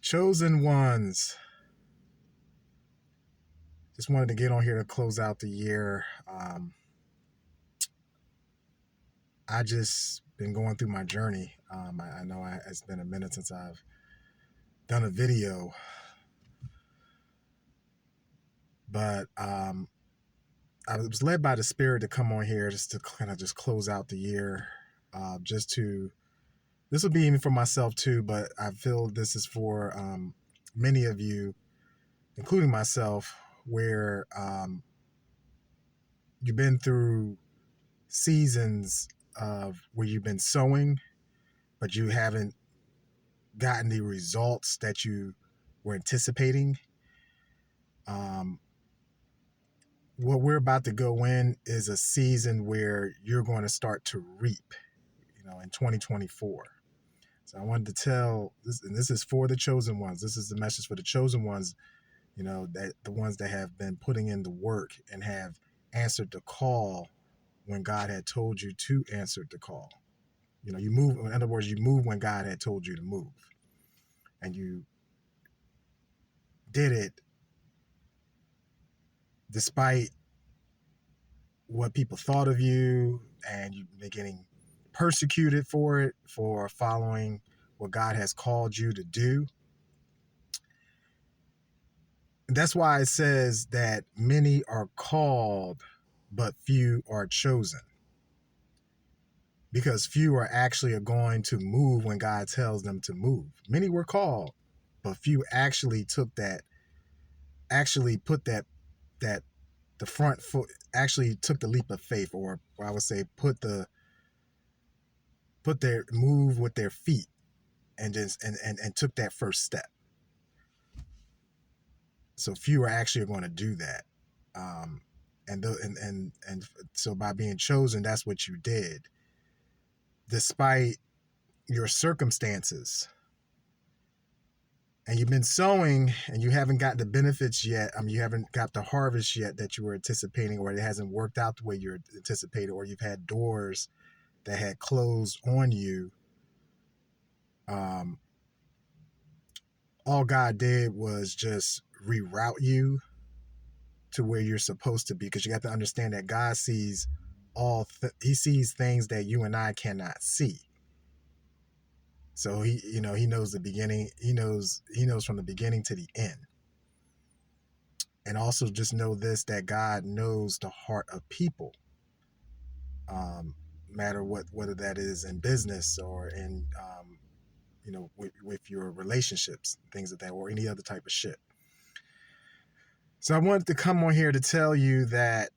Chosen ones. Just wanted to get on here to close out the year. I just been going through my journey. I know it's been a minute since I've done a video, but I was led by the Spirit to come on here just to kind of just close out the year. This will be even for myself too, but I feel this is for many of you, including myself, where you've been through seasons of where you've been sowing, but you haven't gotten the results that you were anticipating. What we're about to go in is a season where you're going to start to reap, in 2024. So I wanted to tell this, and this is for the chosen ones. This is the message for the chosen ones, that the ones that have been putting in the work and have answered the call when God had told you to answer the call. You move, in other words, you move when God had told you to move. And you did it despite what people thought of you, and you've been getting persecuted for it, for following what God has called you to do. That's why it says that many are called, but few are chosen. Because few are actually going to move when God tells them to move. Many were called, but few actually put that the front foot, actually took the leap of faith, or I would say put their move with their feet and just and took that first step. So few are actually going to do that. And so by being chosen, that's what you did. Despite your circumstances, and you've been sowing and you haven't got the benefits yet. You haven't got the harvest yet that you were anticipating, or it hasn't worked out the way you anticipated, or you've had doors that had closed on you. All God did was just reroute you to where you're supposed to be, because you have to understand that God sees he sees things that you and I cannot see. So he knows the beginning. He knows from the beginning to the end. And also just know this, that God knows the heart of people. Matter whether that is in business or in with your relationships, things of that, or any other type of shit. So I wanted to come on here to tell you that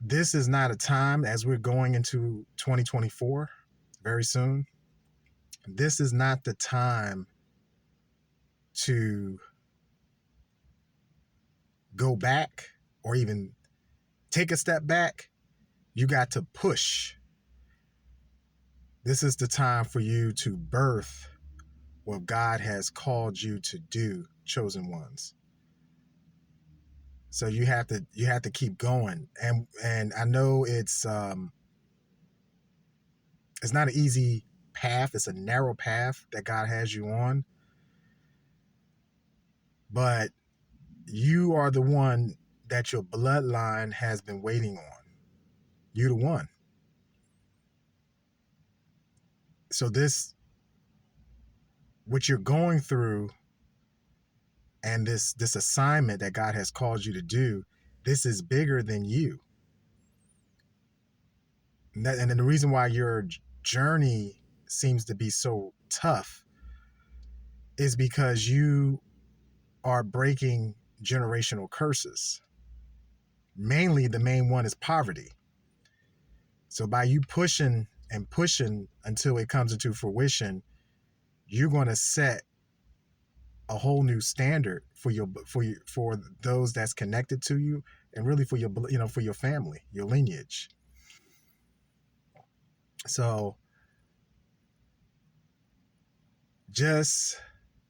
this is not a time, as we're going into 2024 very soon, this is not the time to go back or even take a step back. You got to push. This is the time for you to birth what God has called you to do, chosen ones. So you have to keep going. And I know it's not an easy path. It's a narrow path that God has you on. But you are the one that your bloodline has been waiting on. You're the one. So what you're going through, and this assignment that God has called you to do, this is bigger than you. And then the reason why your journey seems to be so tough is because you are breaking generational curses. Mainly, the main one is poverty. So by you pushing and pushing until it comes into fruition, you're going to set a whole new standard for those that's connected to you, and really for your family, your lineage. So just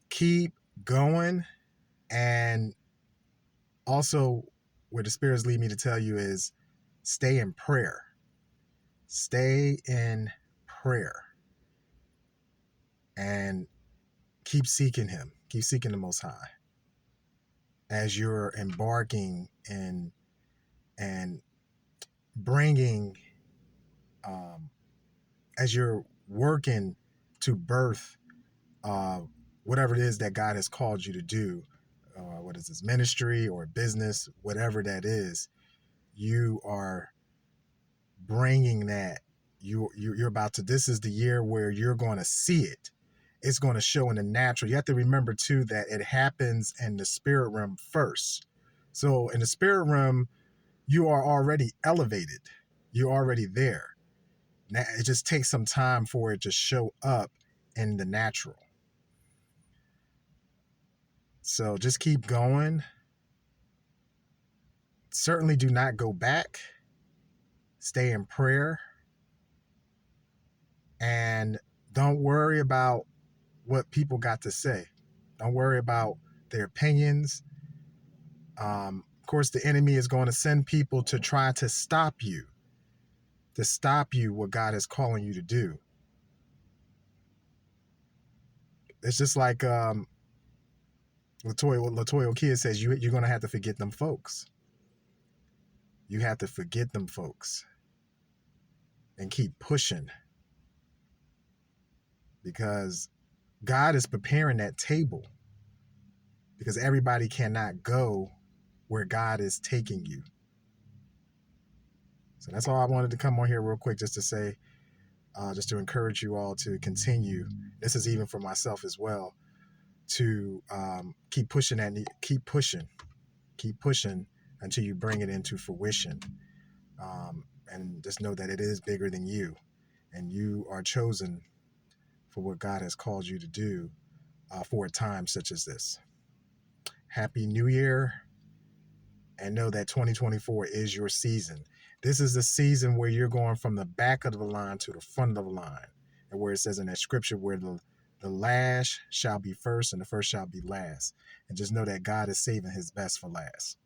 keep going. And also, what the Spirit's lead me to tell you is stay in prayer. Stay in prayer. and keep seeking him. Keep seeking the Most High as you're embarking and bringing, um, as you're working to birth uh, whatever it is that God has called you to do. What is this, ministry or business, whatever that is, you are bringing that. You're about to. This is the year where you're going to see it. It's going to show in the natural. You have to remember too that it happens in the spirit realm first. So in the spirit realm, you are already elevated. You're already there. Now it just takes some time for it to show up in the natural. So just keep going. Certainly do not go back. Stay in prayer. And don't worry about what people got to say. Don't worry about their opinions. Of course, the enemy is going to send people to try to stop you what God is calling you to do. It's just like Latoya Kid says, you're going to have to forget them folks. You have to forget them folks and keep pushing, because God is preparing that table, because everybody cannot go where God is taking you. So that's all I wanted to come on here real quick just to say, just to encourage you all to continue. This is even for myself as well, to keep pushing until you bring it into fruition. And just know that it is bigger than you, and you are chosen for what God has called you to do for a time such as this. Happy New Year, and know that 2024 is your season. This is the season where you're going from the back of the line to the front of the line, and where it says in that scripture where the last shall be first and the first shall be last. And just know that God is saving his best for last.